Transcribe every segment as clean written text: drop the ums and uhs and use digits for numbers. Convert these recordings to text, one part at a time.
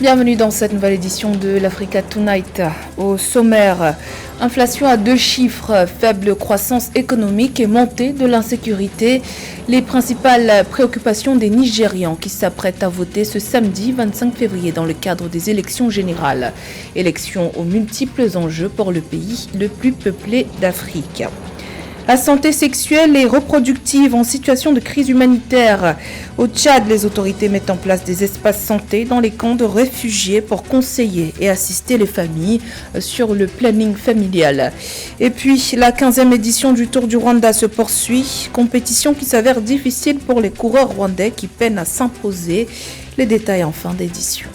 Bienvenue dans cette nouvelle édition de l'Africa Tonight. Au sommaire, inflation à 2 chiffres, faible croissance économique et montée de l'insécurité. Les principales préoccupations des Nigérians qui s'apprêtent à voter ce samedi 25 février dans le cadre des élections générales. Élections aux multiples enjeux pour le pays le plus peuplé d'Afrique. La santé sexuelle et reproductive en situation de crise humanitaire. Au Tchad, les autorités mettent en place des espaces santé dans les camps de réfugiés pour conseiller et assister les familles sur le planning familial. Et puis, la 15e édition du Tour du Rwanda se poursuit. Compétition qui s'avère difficile pour les coureurs rwandais qui peinent à s'imposer. Les détails en fin d'édition.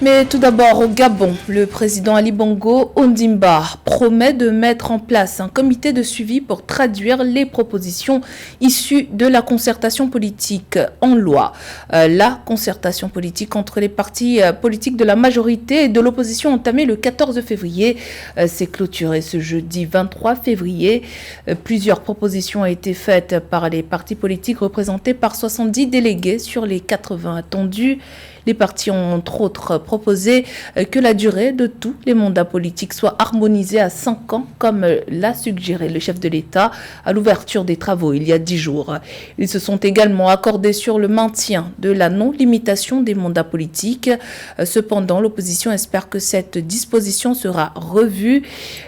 Mais tout d'abord, au Gabon, le président Ali Bongo Ondimba promet de mettre en place un comité de suivi pour traduire les propositions issues de la concertation politique en loi. La concertation politique entre les partis politiques de la majorité et de l'opposition entamée le 14 février s'est clôturée ce jeudi 23 février. Plusieurs propositions ont été faites par les partis politiques représentés par 70 délégués sur les 80 attendus. Les partis ont entre autres proposé que la durée de tous les mandats politiques soit harmonisée à 5 ans, comme l'a suggéré le chef de l'État à l'ouverture des travaux il y a 10 jours. Ils se sont également accordés sur le maintien de la non-limitation des mandats politiques. Cependant, l'opposition espère que cette disposition sera revue.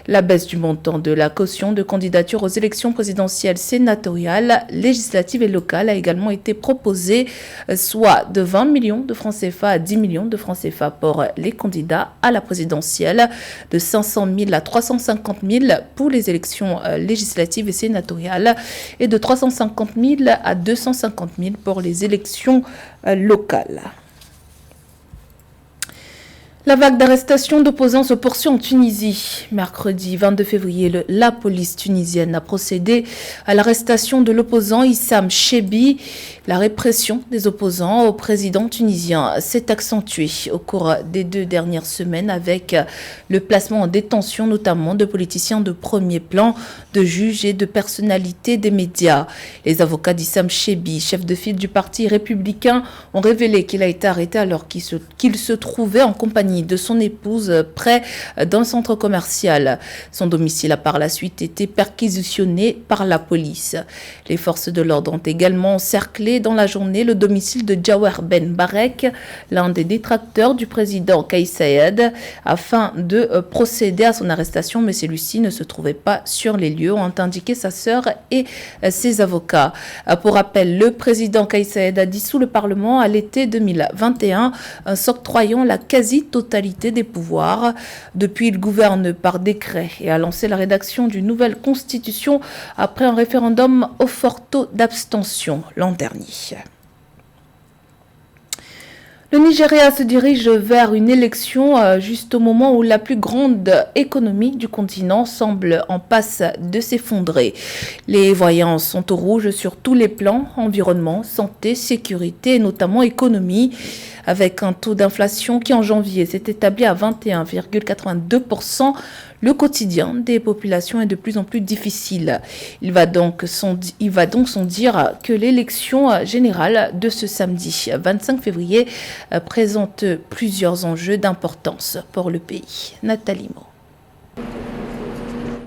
La baisse du montant de la caution de candidature aux élections présidentielles, sénatoriales, législatives et locales a également été proposée, soit de 20 millions de francs CFA à 10 millions de francs CFA pour les candidats à la présidentielle, de 500 000 à 350 000 pour les élections législatives et sénatoriales et de 350 000 à 250 000 pour les élections locales. La vague d'arrestations d'opposants se poursuit en Tunisie. Mercredi 22 février, la police tunisienne a procédé à l'arrestation de l'opposant Issam Chebbi. La répression des opposants au président tunisien s'est accentuée au cours des 2 dernières semaines avec le placement en détention notamment de politiciens de premier plan, de juges et de personnalités des médias. Les avocats d'Issam Chebbi, chef de file du parti républicain, ont révélé qu'il a été arrêté alors qu'il se trouvait en compagnie de son épouse près d'un centre commercial. Son domicile a par la suite été perquisitionné par la police. Les forces de l'ordre ont également encerclé dans la journée le domicile de Jawer Ben Barek, l'un des détracteurs du président Kais Saied, afin de procéder à son arrestation, mais celui-ci ne se trouvait pas sur les lieux, ont indiqué sa sœur et ses avocats. Pour rappel, le président Kais Saied a dissous le Parlement à l'été 2021, s'octroyant la quasi-totalité des pouvoirs. Depuis, il gouverne par décret et a lancé la rédaction d'une nouvelle constitution après un référendum au fort taux d'abstention l'an dernier. Le Nigeria se dirige vers une élection juste au moment où la plus grande économie du continent semble en passe de s'effondrer. Les voyants sont au rouge sur tous les plans, environnement, santé, sécurité et notamment économie, avec un taux d'inflation qui en janvier s'est établi à 21,82%. Le quotidien des populations est de plus en plus difficile. Il va donc sans dire que l'élection générale de ce samedi 25 février présente plusieurs enjeux d'importance pour le pays. Nathalie Mo.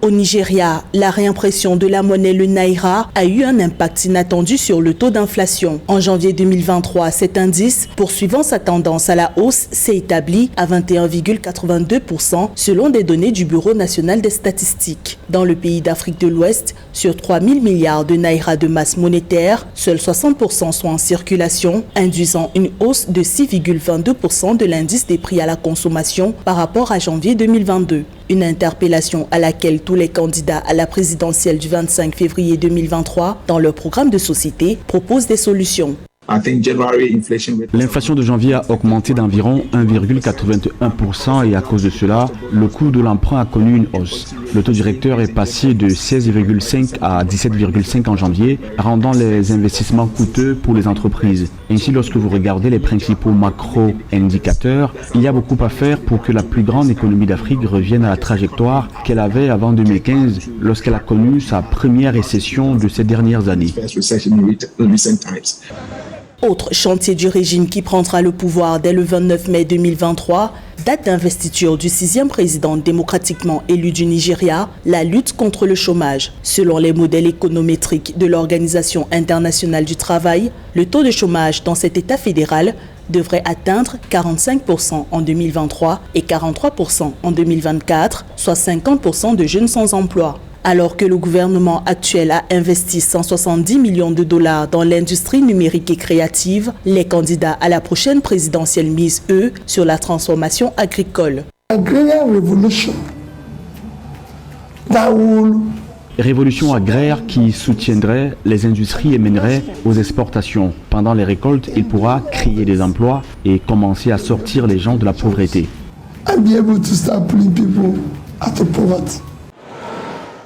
Au Nigeria, la réimpression de la monnaie le naira a eu un impact inattendu sur le taux d'inflation. En janvier 2023, cet indice, poursuivant sa tendance à la hausse, s'est établi à 21,82% selon des données du Bureau national des statistiques. Dans le pays d'Afrique de l'Ouest, sur 3 000 milliards de naira de masse monétaire, seuls 60% sont en circulation, induisant une hausse de 6,22% de l'indice des prix à la consommation par rapport à janvier 2022. Une interpellation à laquelle tous les candidats à la présidentielle du 25 février 2023, dans leur programme de société, proposent des solutions. L'inflation de janvier a augmenté d'environ 1,81% et à cause de cela, le coût de l'emprunt a connu une hausse. Le taux directeur est passé de 16,5 à 17,5 en janvier, rendant les investissements coûteux pour les entreprises. Ainsi, lorsque vous regardez les principaux macro-indicateurs, il y a beaucoup à faire pour que la plus grande économie d'Afrique revienne à la trajectoire qu'elle avait avant 2015, lorsqu'elle a connu sa première récession de ces dernières années. Autre chantier du régime qui prendra le pouvoir dès le 29 mai 2023, date d'investiture du 6e président démocratiquement élu du Nigeria, la lutte contre le chômage. Selon les modèles économétriques de l'Organisation internationale du travail, le taux de chômage dans cet État fédéral devrait atteindre 45% en 2023 et 43% en 2024, soit 50% de jeunes sans emploi. Alors que le gouvernement actuel a investi 170 millions de dollars dans l'industrie numérique et créative, les candidats à la prochaine présidentielle misent, eux, sur la transformation agricole. Révolution agraire qui soutiendrait les industries et mènerait aux exportations. Pendant les récoltes, il pourra créer des emplois et commencer à sortir les gens de la pauvreté.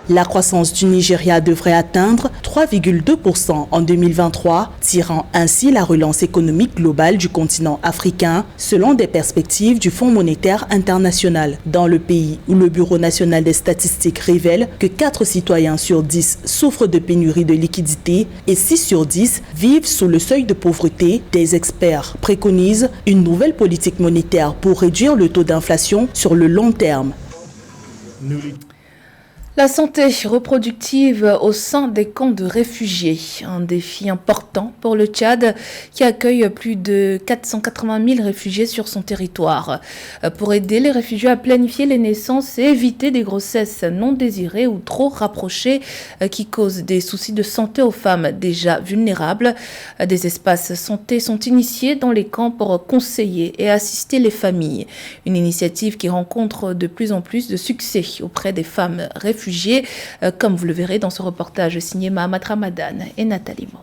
La croissance du Nigeria devrait atteindre 3,2% en 2023, tirant ainsi la relance économique globale du continent africain, selon des perspectives du Fonds monétaire international. Dans le pays où le Bureau national des statistiques révèle que 4 citoyens sur 10 souffrent de pénurie de liquidités et 6 sur 10 vivent sous le seuil de pauvreté, des experts préconisent une nouvelle politique monétaire pour réduire le taux d'inflation sur le long terme. La santé reproductive au sein des camps de réfugiés, un défi important pour le Tchad qui accueille plus de 480 000 réfugiés sur son territoire. Pour aider les réfugiés à planifier les naissances et éviter des grossesses non désirées ou trop rapprochées qui causent des soucis de santé aux femmes déjà vulnérables, des espaces santé sont initiés dans les camps pour conseiller et assister les familles. Une initiative qui rencontre de plus en plus de succès auprès des femmes réfugiées, comme vous le verrez dans ce reportage signé Mahamat Ramadan et Nathalie Mo.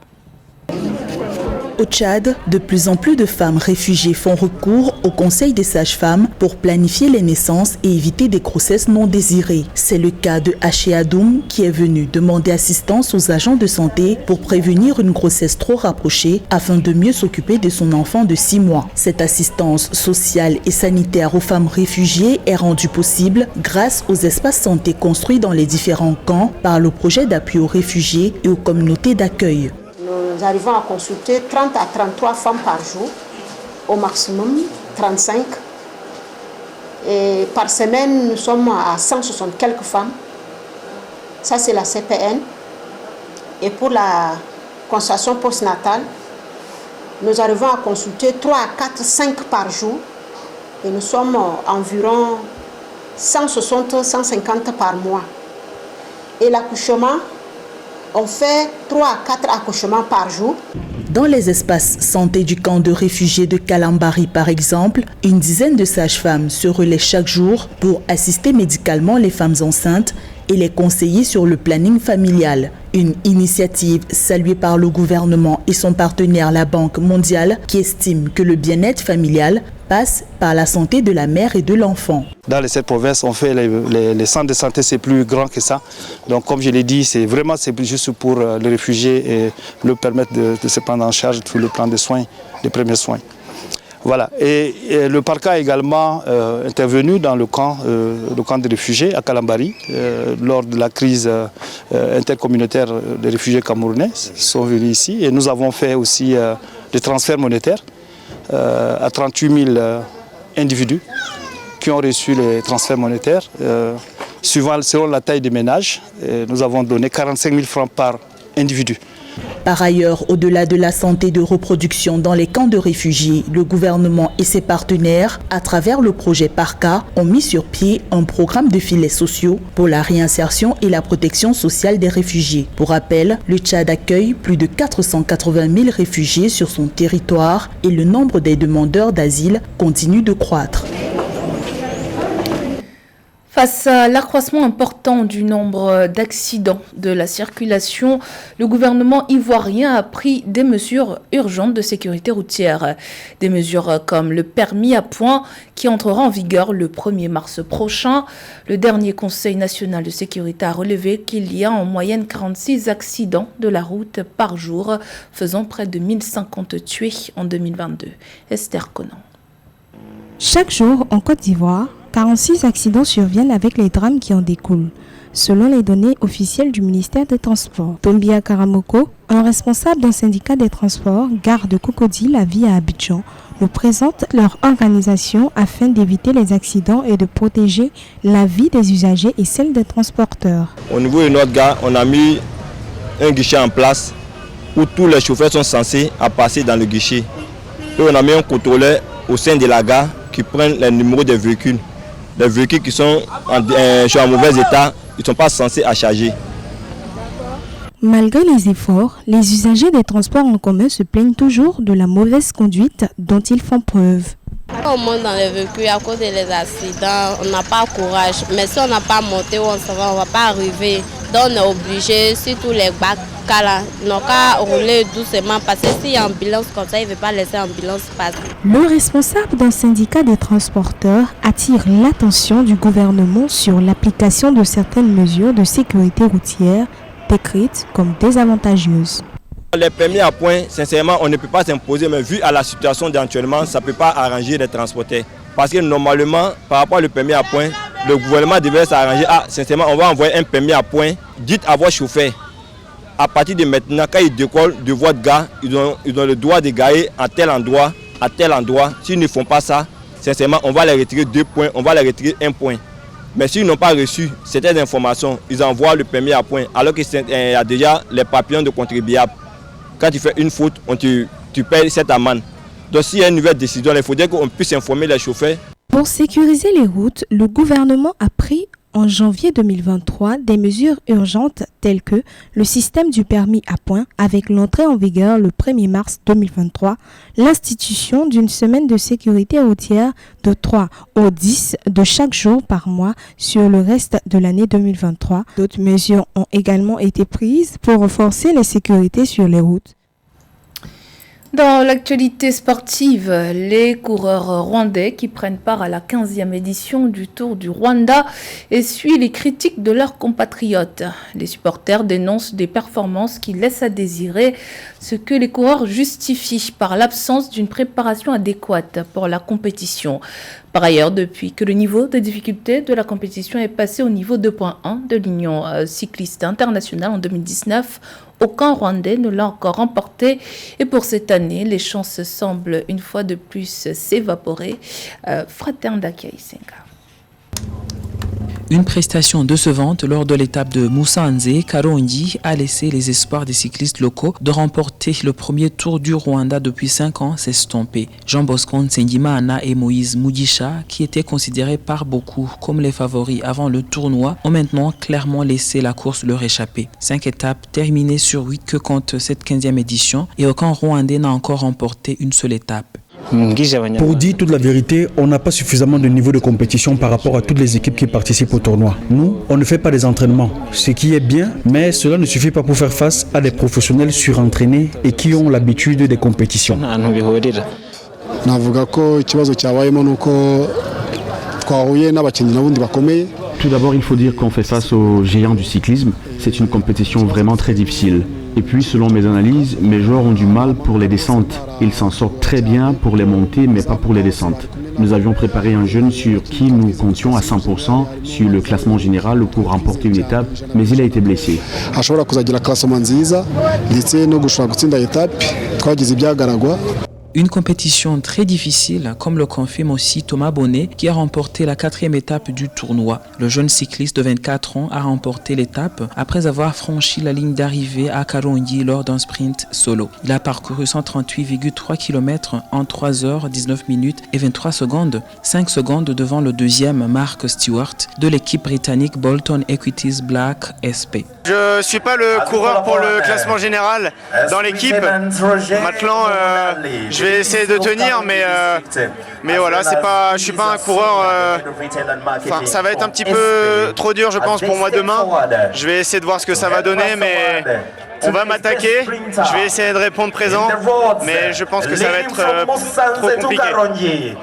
Au Tchad, de plus en plus de femmes réfugiées font recours au Conseil des sages-femmes pour planifier les naissances et éviter des grossesses non désirées. C'est le cas de Haché Adoum qui est venu demander assistance aux agents de santé pour prévenir une grossesse trop rapprochée afin de mieux s'occuper de son enfant de 6 mois. Cette assistance sociale et sanitaire aux femmes réfugiées est rendue possible grâce aux espaces santé construits dans les différents camps par le projet d'appui aux réfugiés et aux communautés d'accueil. Nous arrivons à consulter 30 à 33 femmes par jour, au maximum 35. Et par semaine, nous sommes à 160 quelques femmes. Ça, c'est la CPN. Et pour la consultation postnatale, nous arrivons à consulter 3 à 4, 5 par jour. Et nous sommes environ 160, 150 par mois. Et l'accouchement, on fait 3 à 4 accouchements par jour. Dans les espaces santé du camp de réfugiés de Kalambari, par exemple, une dizaine de sages-femmes se relaient chaque jour pour assister médicalement les femmes enceintes et les conseiller sur le planning familial. Une initiative saluée par le gouvernement et son partenaire, la Banque mondiale, qui estime que le bien-être familial passe par la santé de la mère et de l'enfant. Dans les 7 provinces, on fait les centres de santé, c'est plus grand que ça. Donc comme je l'ai dit, c'est juste pour les réfugiés et leur permettre de se prendre en charge tout le plan de soins, les premiers soins. Voilà. Et le parquet a également intervenu dans le camp des réfugiés à Kalambari lors de la crise intercommunautaire des réfugiés camerounais. Ils sont venus ici et nous avons fait aussi des transferts monétaires à 38 000 individus qui ont reçu les transferts monétaires. Selon la taille des ménages, nous avons donné 45 000 francs par individu. Par ailleurs, au-delà de la santé de reproduction dans les camps de réfugiés, le gouvernement et ses partenaires, à travers le projet PARCA, ont mis sur pied un programme de filets sociaux pour la réinsertion et la protection sociale des réfugiés. Pour rappel, le Tchad accueille plus de 480 000 réfugiés sur son territoire et le nombre des demandeurs d'asile continue de croître. Face à l'accroissement important du nombre d'accidents de la circulation, le gouvernement ivoirien a pris des mesures urgentes de sécurité routière. Des mesures comme le permis à points qui entrera en vigueur le 1er mars prochain. Le dernier Conseil national de sécurité a relevé qu'il y a en moyenne 46 accidents de la route par jour, faisant près de 1050 tués en 2022. Esther Conan. Chaque jour en Côte d'Ivoire, 46 accidents surviennent avec les drames qui en découlent, selon les données officielles du ministère des Transports. Tombia Karamoko, un responsable d'un syndicat des transports, Gare de Cocody, la vie à Abidjan, nous présente leur organisation afin d'éviter les accidents et de protéger la vie des usagers et celle des transporteurs. Au niveau de notre gare, on a mis un guichet en place où tous les chauffeurs sont censés passer dans le guichet. Et on a mis un contrôleur au sein de la gare qui prend les numéros des véhicules. Les véhicules qui sont en mauvais état, ils ne sont pas censés à charger. Malgré les efforts, les usagers des transports en commun se plaignent toujours de la mauvaise conduite dont ils font preuve. Quand on monte dans les véhicules à cause des accidents, on n'a pas courage. Mais si on n'a pas monté où on s'en va, on ne va pas arriver. Donc on est obligé, surtout les bacs là, n'ont qu'à rouler doucement parce que s'il y a ambulance comme ça, il ne veut pas laisser l'ambulance passer. Le responsable d'un syndicat des transporteurs attire l'attention du gouvernement sur l'application de certaines mesures de sécurité routière décrites comme désavantageuses. Les permis à points, sincèrement, on ne peut pas s'imposer, mais vu à la situation d'actuellement, ça ne peut pas arranger les transporteurs. Parce que normalement, par rapport au permis à points, le gouvernement devait s'arranger. Sincèrement, on va envoyer un permis à points. Dites à vos chauffeurs, à partir de maintenant, quand ils décollent de votre gare, ils ont le droit de garer à tel endroit, à tel endroit. S'ils ne font pas ça, sincèrement, on va les retirer 2 points, on va les retirer 1 point. Mais s'ils n'ont pas reçu certaines informations, ils envoient le permis à points, alors qu'il y a déjà les papillons de contribuables. Quand tu fais une faute, tu payes cette amende. Donc s'il y a une nouvelle décision, il faudrait qu'on puisse informer les chauffeurs. Pour sécuriser les routes, le gouvernement a pris en janvier 2023 des mesures urgentes telles que le système du permis à points avec l'entrée en vigueur le 1er mars 2023, l'institution d'une semaine de sécurité routière de 3 au 10 de chaque jour par mois sur le reste de l'année 2023. D'autres mesures ont également été prises pour renforcer la sécurité sur les routes. Dans l'actualité sportive, les coureurs rwandais qui prennent part à la 15e édition du Tour du Rwanda essuient les critiques de leurs compatriotes. Les supporters dénoncent des performances qui laissent à désirer, ce que les coureurs justifient par l'absence d'une préparation adéquate pour la compétition. Par ailleurs, depuis que le niveau de difficulté de la compétition est passé au niveau 2.1 de l'Union cycliste internationale en 2019, aucun Rwandais ne l'a encore remporté. Et pour cette année, les chances semblent une fois de plus s'évaporer. Fraterndakia Isenga. Une prestation décevante lors de l'étape de Musanze, Karongi a laissé les espoirs des cyclistes locaux de remporter le premier Tour du Rwanda depuis 5 ans s'estomper. Jean-Bosco Nsengimana et Moïse Mugisha, qui étaient considérés par beaucoup comme les favoris avant le tournoi, ont maintenant clairement laissé la course leur échapper. 5 étapes terminées sur 8 que compte cette 15e édition et aucun Rwandais n'a encore remporté une seule étape. Pour dire toute la vérité, on n'a pas suffisamment de niveau de compétition par rapport à toutes les équipes qui participent au tournoi. Nous, on ne fait pas des entraînements, ce qui est bien, mais cela ne suffit pas pour faire face à des professionnels surentraînés et qui ont l'habitude des compétitions. Tout d'abord, il faut dire qu'on fait face aux géants du cyclisme. C'est une compétition vraiment très difficile. Et puis, selon mes analyses, mes joueurs ont du mal pour les descentes. Ils s'en sortent très bien pour les montées, mais pas pour les descentes. Nous avions préparé un jeune sur qui nous comptions à 100% sur le classement général pour remporter une étape, mais il a été blessé. Une compétition très difficile, comme le confirme aussi Thomas Bonnet, qui a remporté la 4e étape du tournoi. Le jeune cycliste de 24 ans a remporté l'étape après avoir franchi la ligne d'arrivée à Karongi lors d'un sprint solo. Il a parcouru 138,3 km en 3 heures 19 minutes et 23 secondes, 5 secondes devant le deuxième Mark Stewart de l'équipe britannique Bolton Equities Black SP. Je ne suis pas le coureur pour le classement général dans l'équipe. Maintenant, je vais essayer de tenir, mais voilà, je suis pas un coureur. Ça va être un petit peu trop dur, je pense, pour moi demain. Je vais essayer de voir ce que ça va donner, mais on va m'attaquer. Je vais essayer de répondre présent, mais je pense que ça va être trop compliqué.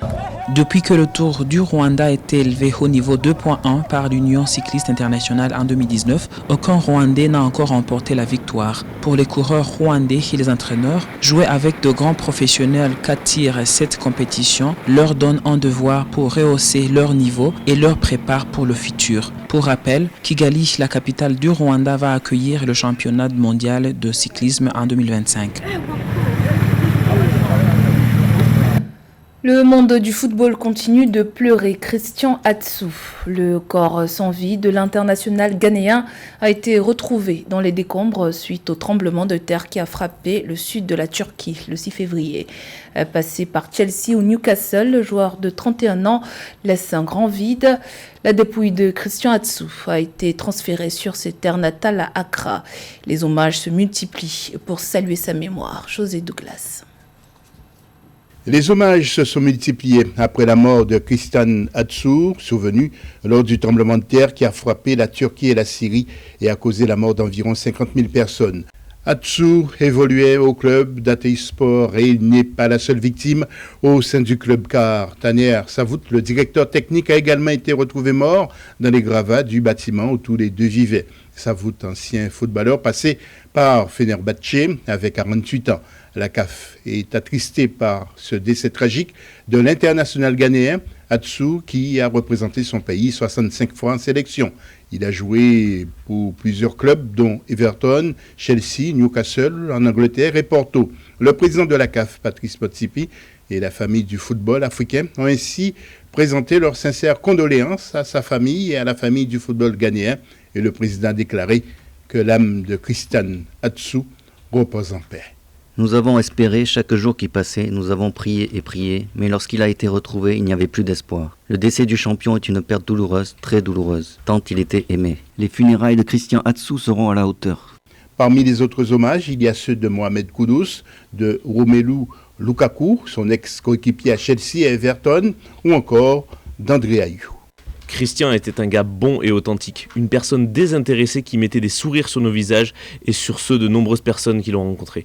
Depuis que le Tour du Rwanda a été élevé au niveau 2.1 par l'Union cycliste internationale en 2019, aucun Rwandais n'a encore remporté la victoire. Pour les coureurs rwandais et les entraîneurs, jouer avec de grands professionnels qu'attire cette compétition leur donne un devoir pour rehausser leur niveau et leur prépare pour le futur. Pour rappel, Kigali, la capitale du Rwanda, va accueillir le championnat mondial de cyclisme en 2025. Le monde du football continue de pleurer. Christian Atsu, le corps sans vie de l'international ghanéen, a été retrouvé dans les décombres suite au tremblement de terre qui a frappé le sud de la Turquie le 6 février. Passé par Chelsea ou Newcastle, le joueur de 31 ans laisse un grand vide. La dépouille de Christian Atsu a été transférée sur ses terres natales à Accra. Les hommages se multiplient pour saluer sa mémoire. José Douglas. Les hommages se sont multipliés après la mort de Christian Atsu, survenu lors du tremblement de terre qui a frappé la Turquie et la Syrie et a causé la mort d'environ 50 000 personnes. Atsu évoluait au club d'Ateispor et il n'est pas la seule victime au sein du club car Taner Savout, le directeur technique, a également été retrouvé mort dans les gravats du bâtiment où tous les deux vivaient. Savout, ancien footballeur, passé par Fenerbahçe avec 48 ans. La CAF est attristée par ce décès tragique de l'international ghanéen Atsu qui a représenté son pays 65 fois en sélection. Il a joué pour plusieurs clubs dont Everton, Chelsea, Newcastle en Angleterre et Porto. Le président de la CAF, Patrice Motsepe, et la famille du football africain ont ainsi présenté leurs sincères condoléances à sa famille et à la famille du football ghanéen. Et le président a déclaré que l'âme de Christian Atsu repose en paix. Nous avons espéré chaque jour qui passait, nous avons prié et prié, mais lorsqu'il a été retrouvé, il n'y avait plus d'espoir. Le décès du champion est une perte douloureuse, très douloureuse, tant il était aimé. Les funérailles de Christian Atsu seront à la hauteur. Parmi les autres hommages, il y a ceux de Mohamed Kudus, de Romelu Lukaku, son ex-coéquipier à Chelsea et Everton, ou encore d'André Ayew. Christian était un gars bon et authentique, une personne désintéressée qui mettait des sourires sur nos visages et sur ceux de nombreuses personnes qui l'ont rencontré.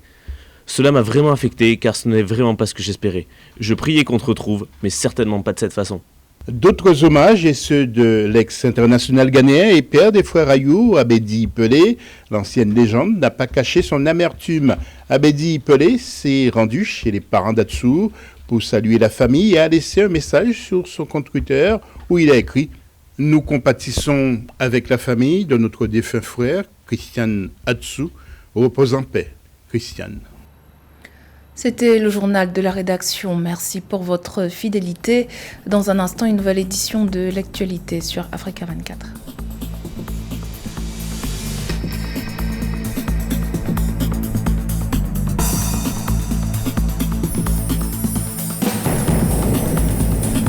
Cela m'a vraiment affecté car ce n'est vraiment pas ce que j'espérais. Je priais qu'on te retrouve, mais certainement pas de cette façon. D'autres hommages et ceux de l'ex-international ghanéen et père des frères Ayew, Abedi Pelé, l'ancienne légende, n'a pas caché son amertume. Abedi Pelé s'est rendu chez les parents d'Atsu pour saluer la famille et a laissé un message sur son compte Twitter où il a écrit « Nous compatissons avec la famille de notre défunt frère, Christian Atsu, repose en paix, Christian ». C'était le journal de la rédaction. Merci pour votre fidélité. Dans un instant, une nouvelle édition de l'actualité sur Africa 24.